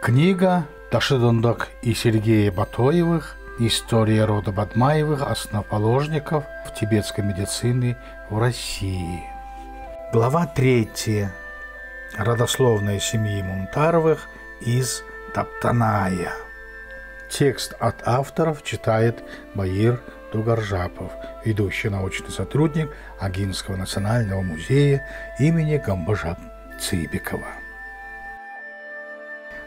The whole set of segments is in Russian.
Книга Ташидундак и Сергея Батоевых «История рода Бадмаевых, основоположников в тибетской медицины в России». Глава 3. Родословная семьи Мунтаровых из Таптаная. Текст от авторов читает Баир Дугаржапов, ведущий научный сотрудник Агинского национального музея имени Гамбажап Цибикова.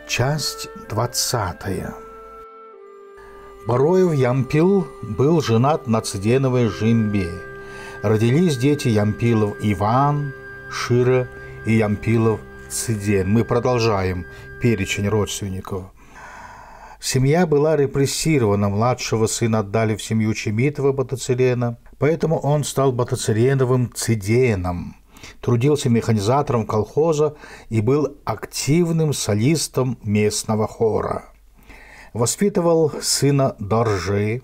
Часть 20. Бароев Ямпил был женат на Циденовой Жимбе. Родились дети Ямпилов Иван, Шира и Ямпилов Циден. Мы продолжаем перечень родственников. Семья была репрессирована, младшего сына отдали в семью Чемитова Батацирена, поэтому он стал Батациреновым Циденом. Трудился механизатором колхоза и был активным солистом местного хора. Воспитывал сына Доржи.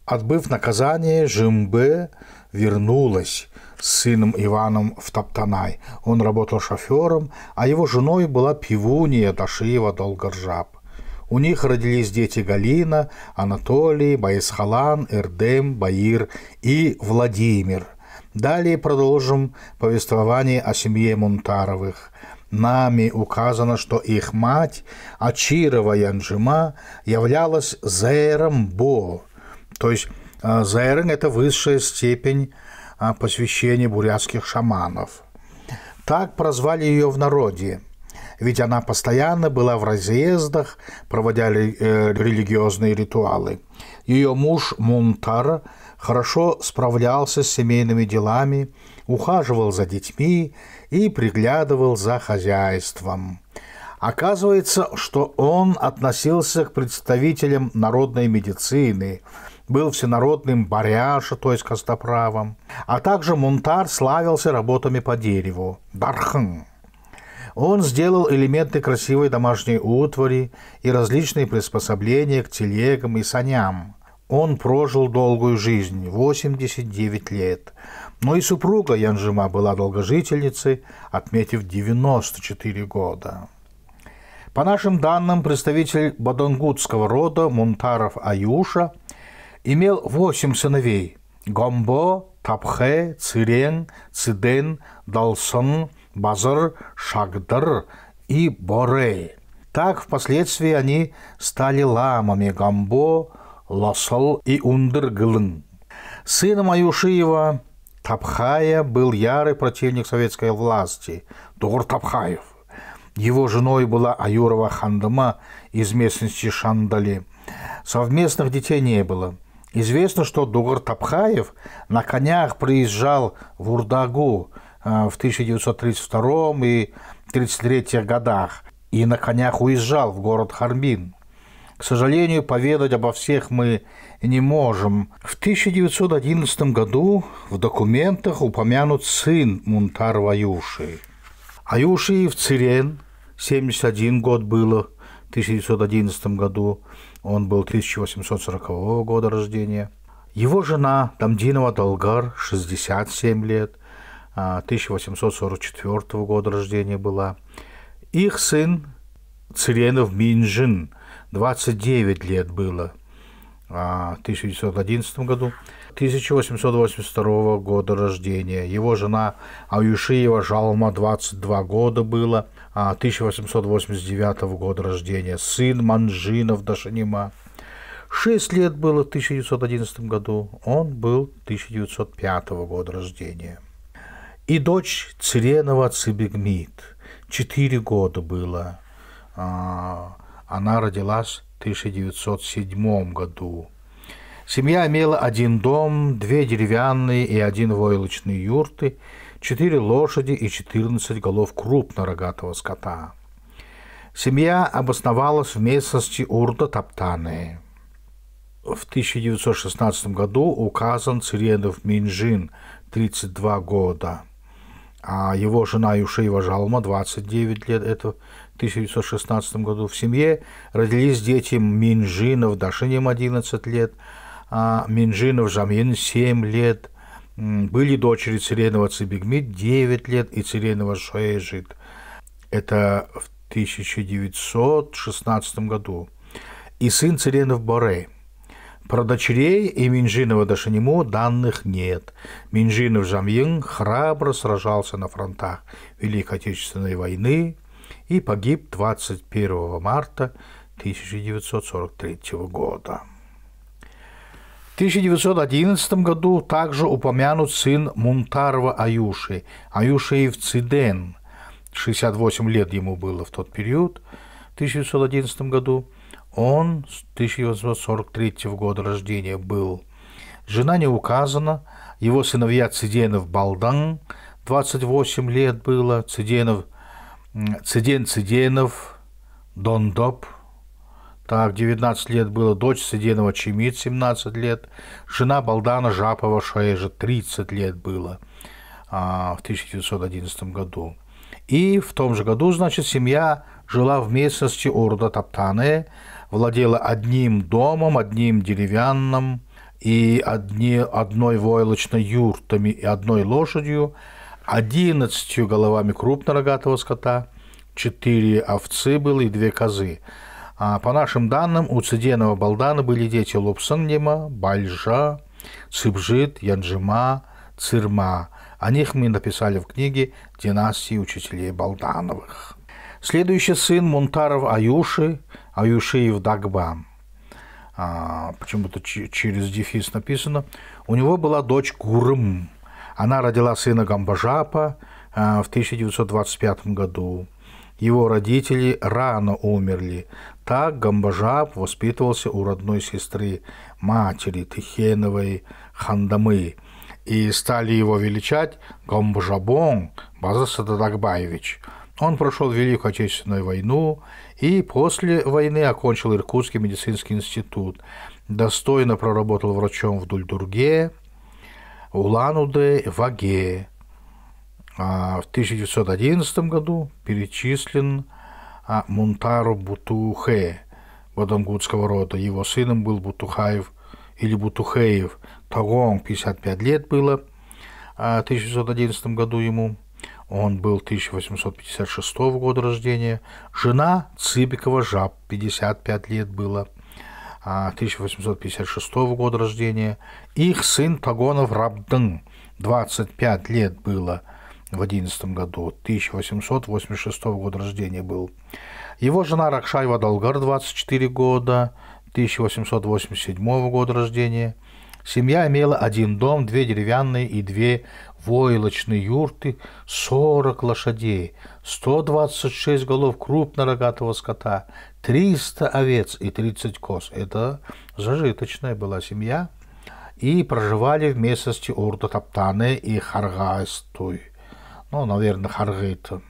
Отбыв наказание, Жимбе вернулась с сыном Иваном в Таптанай. Он работал шофером, а его женой была пивунья Дашиева Долгаржап. У них родились дети Галина, Анатолий, Баисхалан, Эрдем, Баир и Владимир. Далее продолжим повествование о семье Мунтаровых. Нами указано, что их мать, Ачирова Янджима, являлась Заэром Бо. То есть Заэрен – это высшая степень посвящения бурятских шаманов. Так прозвали ее в народе, ведь она постоянно была в разъездах, проводя религиозные ритуалы. Ее муж Мунтар хорошо справлялся с семейными делами, ухаживал за детьми и приглядывал за хозяйством. Оказывается, что он относился к представителям народной медицины, был всенародным баряша, то есть костоправом, а также Мунтар славился работами по дереву – дархан. Он сделал элементы красивой домашней утвари и различные приспособления к телегам и саням. Он прожил долгую жизнь – 89 лет. Но и супруга Янджима была долгожительницей, отметив 94 года. По нашим данным, представитель бадонгутского рода Мунтаров Аюша имел 8 сыновей – Гомбо, Тапхе, Цирен, Циден, Далсон, Базар, Шагдар и Боре. Так впоследствии они стали ламами Гомбо, Лосол и Ундыргылын. Сыном Аюшиева Тапхая был ярый противник советской власти Дугур Тапхаев. Его женой была Аюрова Хандыма из местности Шандали. Совместных детей не было. Известно, что Дугур Тапхаев на конях приезжал в Урдагу в 1932 и 1933 годах и на конях уезжал в город Харбин. К сожалению, поведать обо всех мы не можем. В 1911 году в документах упомянут сын Мунтарова Аюши. Аюшиев Цирен, 71 год было в 1911 году, он был 1840 года рождения. Его жена Дамдинова Долгар, 67 лет, 1844 года рождения была. Их сын Циренов Минжин, 29 лет было в 1911 году, 1882 года рождения. Его жена Аюшиева Жалма, 22 года было, 1889 года рождения. Сын Манжинов Дашанима, 6 лет было в 1911 году, он был 1905 года рождения. И дочь Циренова Цибигмит, 4 года было, она родилась в 1907 году. Семья имела 1 дом, 2 деревянные и 1 войлочный юрты, 4 лошади и 14 голов крупнорогатого скота. Семья обосновалась в местности Урда-Таптаны. В 1916 году указан Циренов Минжин, 32 года, а его жена Аюшиева Жалма, 29 лет, это в 1916 году. В семье родились дети Минжинов Дашиним, 11 лет, а Минжинов Жамин, 7 лет. Были дочери Циренова Цибигмит, 9 лет, и Циренова Шоэжит. Это в 1916 году, и сын Циренов Боре. Про дочерей и Минжинова Дашаниму данных нет. Минжинов Жамьин храбро сражался на фронтах Великой Отечественной войны и погиб 21 марта 1943 года. В 1911 году также упомянут сын Мунтарова Аюши, Аюшиев Циден. 68 лет ему было в тот период, в 1911 году. Он с 1943 года рождения был. Жена не указана. Его сыновья Циденов Балдан, 28 лет было, Циденов Дондоп, так, 19 лет было, дочь Циденова Чемит, 17 лет, жена Балдана Жапова Шаэжа, 30 лет было в 1911 году. И в том же году, значит, семья жила в местности Орда-Таптане, владела одним домом, одним деревянным и одной войлочной юртами и одной лошадью, 11 головами крупнорогатого скота, 4 овцы было и 2 козы. По нашим данным, у Циденова Балдана были дети Лупсангема, Бальжа, Цыбжит, Янджима, Цирма. О них мы написали в книге «Династии учителей Балдановых». Следующий сын Мунтаров Аюши, Аюшиев Дагба. Почему-то через дефис написано. У него была дочь Гурым. Она родила сына Гамбажапа в 1925 году. Его родители рано умерли. Так Гамбажап воспитывался у родной сестры матери Тихеновой Хандамы. И стали его величать Гамбажабон Базасададагбаевич. Он прошел Великую Отечественную войну и после войны окончил Иркутский медицинский институт. Достойно проработал врачом в Дульдурге, Улан-Удэ, Ваге. В 1911 году перечислен Мунтару Бутухе, бадамгутского рода. Его сыном был Бутухаев или Бутухеев. Тогон, 55 лет было в 1911 году ему. Он был 1856 года рождения. Жена Цыбикова Жаб, 55 лет было, 1856 года рождения. Их сын Тагонов Рабдын, 25 лет было в 11 году, 1886 года рождения был. Его жена Ракшаева Долгар, 24 года, 1887 года рождения. Семья имела 1 дом, 2 деревянные и 2 войлочные юрты, 40 лошадей, 126 голов крупнорогатого скота, 300 овец и 30 коз. Это зажиточная была семья. И проживали в местности Орда-Таптане и Харгайстой. Ну, наверное, Харгайта.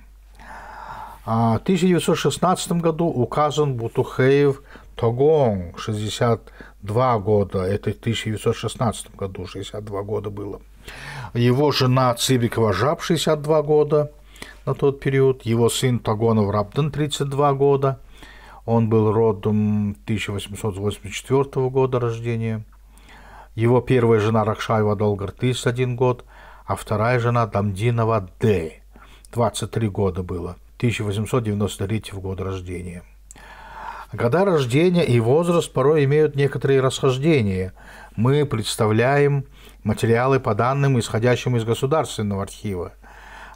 В 1916 году указан Бутухеев Тогон, 62 года, это в 1916 году, 62 года было. Его жена Цыбикова Жаб, 62 года на тот период, его сын Тогонов Рабдын, 32 года, он был родом 1884 года рождения. Его первая жена Ракшаева Долгар, 31 год, а вторая жена Дамдинова Д, 23 года было, 1893 года рождения. Года рождения и возраст порой имеют некоторые расхождения. Мы представляем материалы по данным, исходящим из Государственного архива.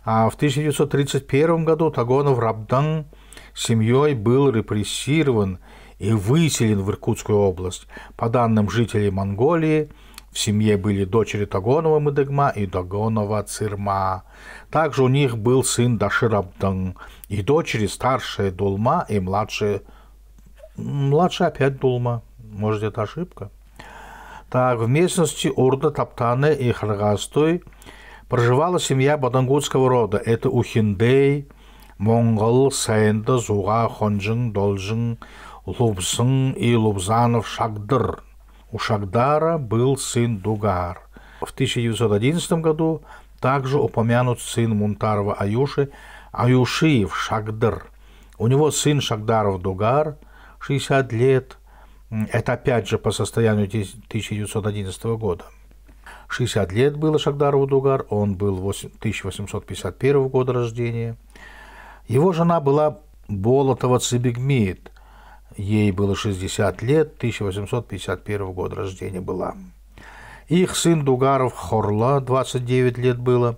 А в 1931 году Тогонов Рабдан семьей был репрессирован и выселен в Иркутскую область. По данным жителей Монголии, в семье были дочери Тогонова Мыдыгма и Тогонова Цирма. Также у них был сын Дашир Рабдан и дочери старшая Дулма и младшая опять Дулма. Может, это ошибка? Так, в местности Орда-Таптане и Харгастой проживала семья бадангутского рода. Это Ухиндей, Монгол, Сэнда, Зуга, Хонджин, Должин, Лубсын и Лубзанов Шагдыр. У Шагдара был сын Дугар. В 1911 году также упомянут сын Мунтарова Аюши, Аюшиев Шагдыр. У него сын Шагдаров Дугар, 60 лет. Это опять же по состоянию 1911 года. 60 лет было Шагдарову Дугар, он был 1851 года рождения. Его жена была Болотова Цибигмит. Ей было 60 лет, 1851 года рождения была. Их сын Дугаров Хорла, 29 лет было,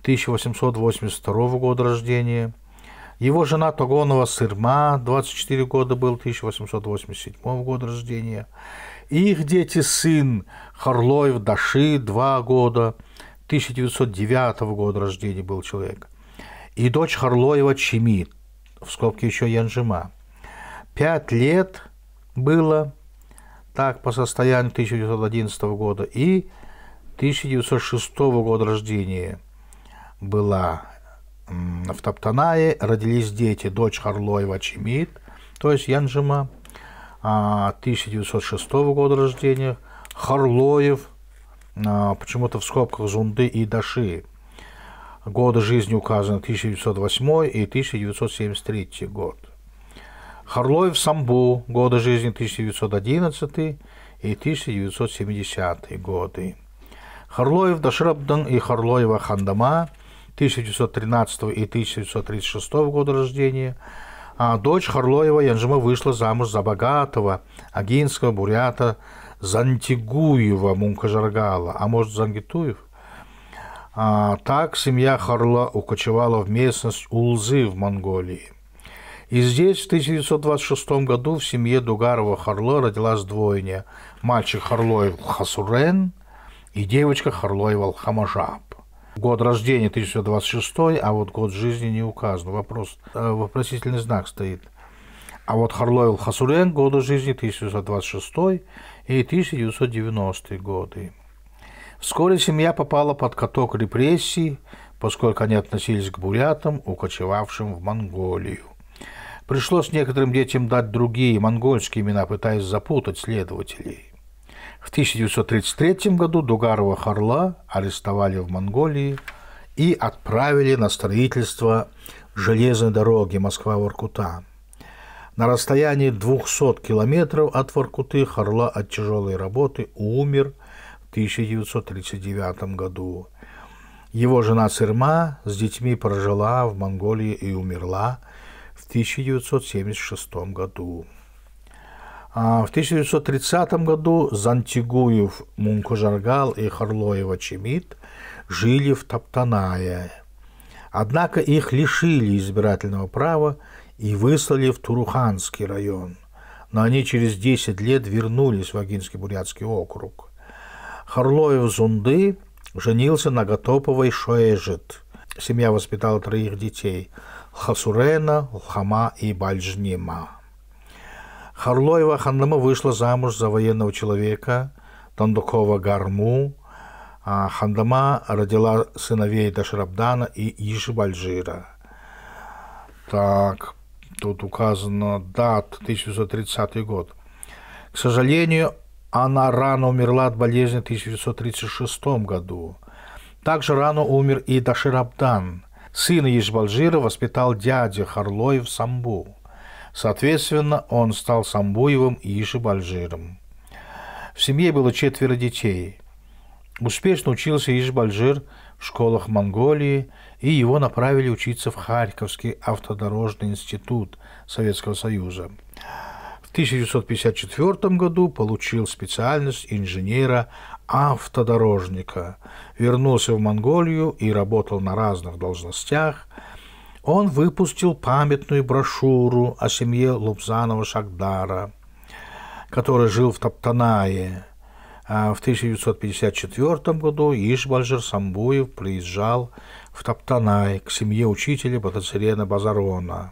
1882 года рождения. Его жена Тогонова Сырма, 24 года был, 1887 года рождения. Их дети сын Хорлоев Даши, 2 года, 1909 года рождения был человек. И дочь Хорлоева Чимит, в скобке еще Янжима. 5 лет было, так, по состоянию 1911 года, и 1906 года рождения была в Таптанае. Родились дети, дочь Хорлоева Чимит, то есть Янжима, 1906 года рождения, Хорлоев, почему-то в скобках Зунды и Даши. Годы жизни указаны 1908 и 1973 год. Хорлоев Самбу, годы жизни 1911 и 1970 годы. Хорлоев Дашрабдан и Хорлоева Хандама, 1913 и 1936 года рождения. А дочь Хорлоева Янжима вышла замуж за богатого агинского бурята Зантигуева Мункажаргала, а может Зангитуев? Так семья Хорла укочевала в местность Улзы в Монголии. И здесь в 1926 году в семье Дугарова Хорло родилась двойня. Мальчик Хорлоев Хасурен и девочка Хорлоева Хамажаб. Год рождения 1926, а вот год жизни не указан. Вопросительный знак стоит. А вот Хорлоев Хасурен, годы жизни 1926 и 1990 годы. Вскоре семья попала под каток репрессий, поскольку они относились к бурятам, укочевавшим в Монголию. Пришлось некоторым детям дать другие монгольские имена, пытаясь запутать следователей. В 1933 году Дугарова Хорла арестовали в Монголии и отправили на строительство железной дороги Москва-Воркута. На расстоянии 200 километров от Воркуты Хорла от тяжелой работы умер в 1939 году. Его жена Цирма с детьми прожила в Монголии и умерла в 1976 году. В 1930 году Зантигуев Мункажаргал и Хорлоева Чимит жили в Таптанае. Однако их лишили избирательного права и выслали в Туруханский район. Но они через 10 лет вернулись в Агинский бурятский округ. Хорлоев Зунды женился на Гатоповой Шоэжет. Семья воспитала 3 детей – Хасурена, Лхама и Бальжнима. Хорлоева Хандама вышла замуж за военного человека Тандукова Гарму, а Хандама родила сыновей Дашрабдана и Ишбальжира. Так, тут указана дата 1930 год. К сожалению, она рано умерла от болезни в 1936 году. Также рано умер и Дашрабдан. Сына Ишбальжира воспитал дядя Хорлоев Самбу. Соответственно, он стал Самбуевым и Ишбальжиром. В семье было 4 детей. Успешно учился Ишбальжир в школах Монголии, и его направили учиться в Харьковский автодорожный институт Советского Союза. В 1954 году получил специальность инженера-автодорожника. Вернулся в Монголию и работал на разных должностях. Он выпустил памятную брошюру о семье Лубзанова Шагдара, который жил в Таптанае. В 1954 году Ишбальжир Самбуев приезжал в Таптанай к семье учителя Батацирена Базарона.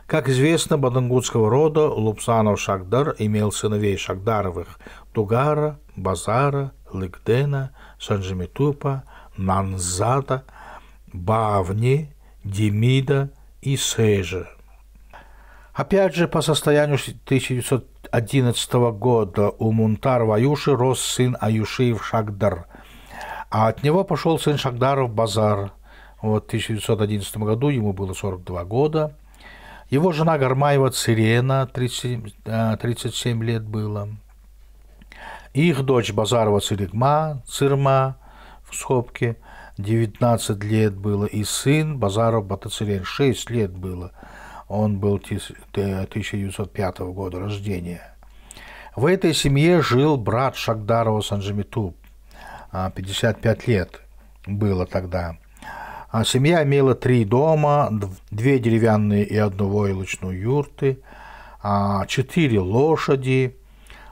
Как известно, бадангутского рода Лубзанов Шагдар имел сыновей Шагдаровых Дугара, Базара, Лыгдена, Санжимитупа, Нанзада, Бавни, Демида и Сежа. Опять же, по состоянию 1911 года у Мунтар Ваюши рос сын Аюшиев Шагдар, а от него пошел сын Шагдаров Базар. Вот в 1911 году ему было 42 года. Его жена Гармаева Цирена, 37 лет было. Их дочь Базарова Цирма, в скобке, 19 лет было, и сын Базаров Батацирен, 6 лет было. Он был 1905 года рождения. В этой семье жил брат Шагдарова Санжемиту. 55 лет было тогда. Семья имела 3 дома, 2 деревянные и 1 войлочную юрты, 4 лошади,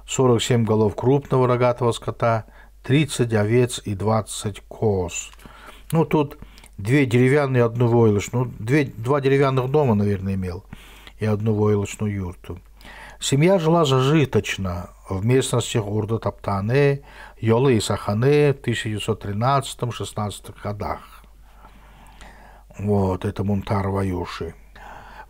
47 голов крупного рогатого скота, 30 овец и 20 коз. Ну, тут 2 деревянные и 1 войлочную. 2 деревянных дома, наверное, имел, и 1 войлочную юрту. Семья жила зажиточно в местностях Урда-Таптане, Йолы и Сахане в 1913-16 годах. Вот, это Мунтар-Ваюши.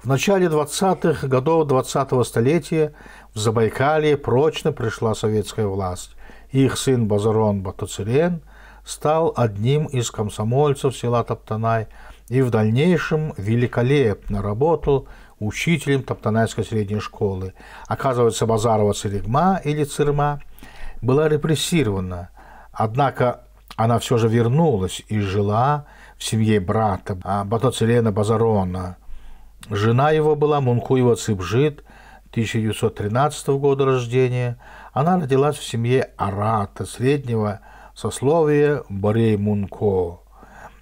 В начале 20-х годов 20-го столетия в Забайкалье прочно пришла советская власть. Их сын Базарон Батацирен стал одним из комсомольцев села Таптанай и в дальнейшем великолепно работал учителем Таптанайской средней школы. Оказывается, Базарова Циригма или Цирма была репрессирована, однако она все же вернулась и жила в семье брата Батацирена Базарона. Жена его была Мункуева Цибжит, 1913 года рождения. Она родилась в семье арата, среднего сословия Борей Мунко,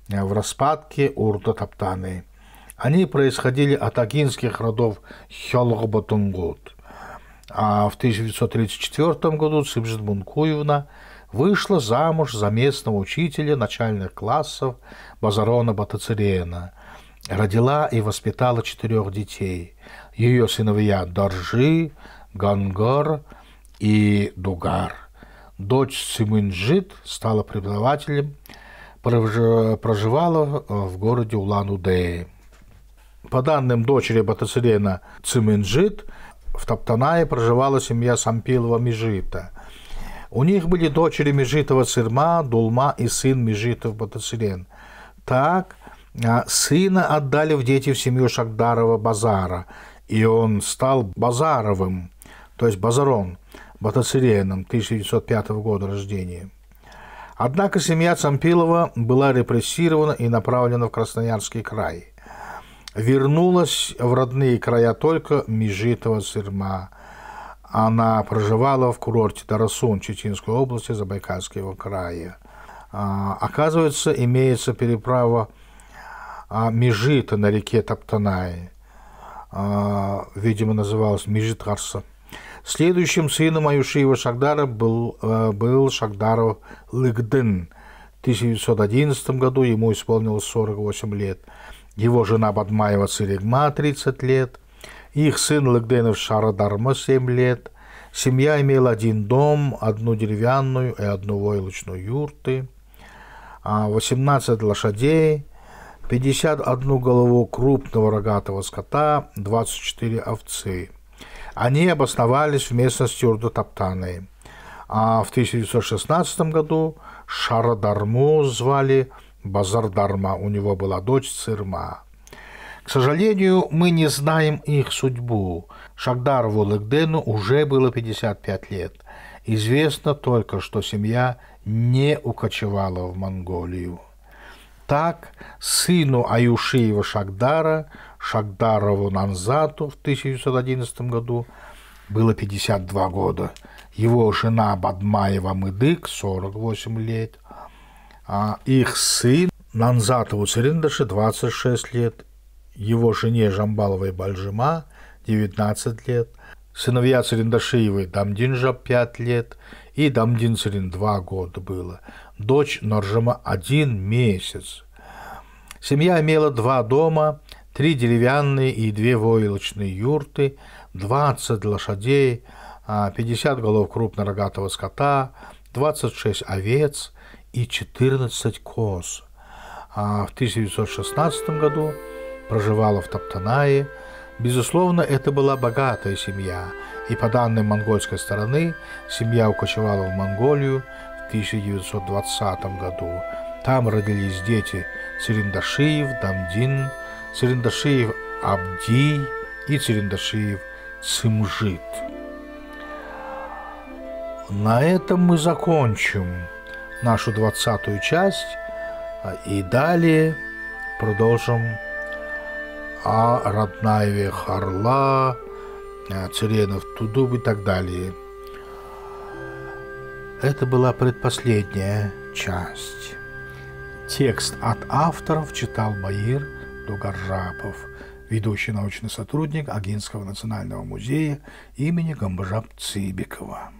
в распадке Урда-Таптаны. Они происходили от агинских родов Хёлгбатунгут. А в 1934 году Цибжит Мункуевна вышла замуж за местного учителя начальных классов Базарона Батацирена. Родила и воспитала 4 детей. Ее сыновья Даржи, Гангор и Дугар. Дочь Циминджит стала преподавателем, проживала в городе Улан-Удэ. По данным дочери Батацирена Циминджит, в Таптанае проживала семья Сампилова-Межита. У них были дочери Межитова Цирма, Дулма и сын Межитов Батацирен. Так, сына отдали в дети в семью Шагдарова Базара, и он стал Базаровым, то есть Базарон Батациреном, 1905 года рождения. Однако семья Цампилова была репрессирована и направлена в Красноярский край. Вернулась в родные края только Межитова Цирма. Она проживала в курорте Тарасун Читинской области Забайкальского края. Оказывается, имеется переправа Межита на реке Таптанай. Видимо, называлась Межитарса. Следующим сыном Аюшиева Шагдара был Шагдаров Лыгдын. В 1911 году ему исполнилось 48 лет. Его жена Бадмаева Циригма 30 лет. Их сын Лыгдынов Шарадарма 7 лет. Семья имела 1 дом, 1 деревянную и 1 войлочную юрты, 18 лошадей, 51 голову крупного рогатого скота, 24 овцы. Они обосновались в местности Урда-Таптаны. А в 1916 году Шарадарму звали Базардарма, у него была дочь Цирма. К сожалению, мы не знаем их судьбу. Шагдарову Лыгдену уже было 55 лет. Известно только, что семья не укочевала в Монголию. Так, сыну Аюшиева Шагдара, Шагдарову Нанзату в 1911 году было 52 года. Его жена Бадмаева Мыдык 48 лет. Их сын Нанзатову Цириндашы 26 лет. Его жене Жамбаловой Бальжима 19 лет. Сыновья Цириндашиевой Дамдинжа 5 лет и Дамдин Цирин 2 года было. Дочь Норжима 1 месяц. Семья имела 2 дома, 3 деревянные и 2 войлочные юрты, 20 лошадей, 50 голов крупнорогатого скота, 26 овец и 14 коз. В 1916 году проживала в Таптанае. Безусловно, это была богатая семья, и по данным монгольской стороны, семья укочевала в Монголию в 1920 году. Там родились дети Цириндашиев Дамдин, Цириндашиев Абдий и Цириндашиев Цимжит. На этом мы закончим нашу 20-ю часть и далее продолжим А Ратнаеве Харла, Циренов Тудуб и так далее. Это была предпоследняя часть. Текст от авторов читал Баир Дугаржапов, ведущий научный сотрудник Агинского национального музея имени Гамбажап Цибикова.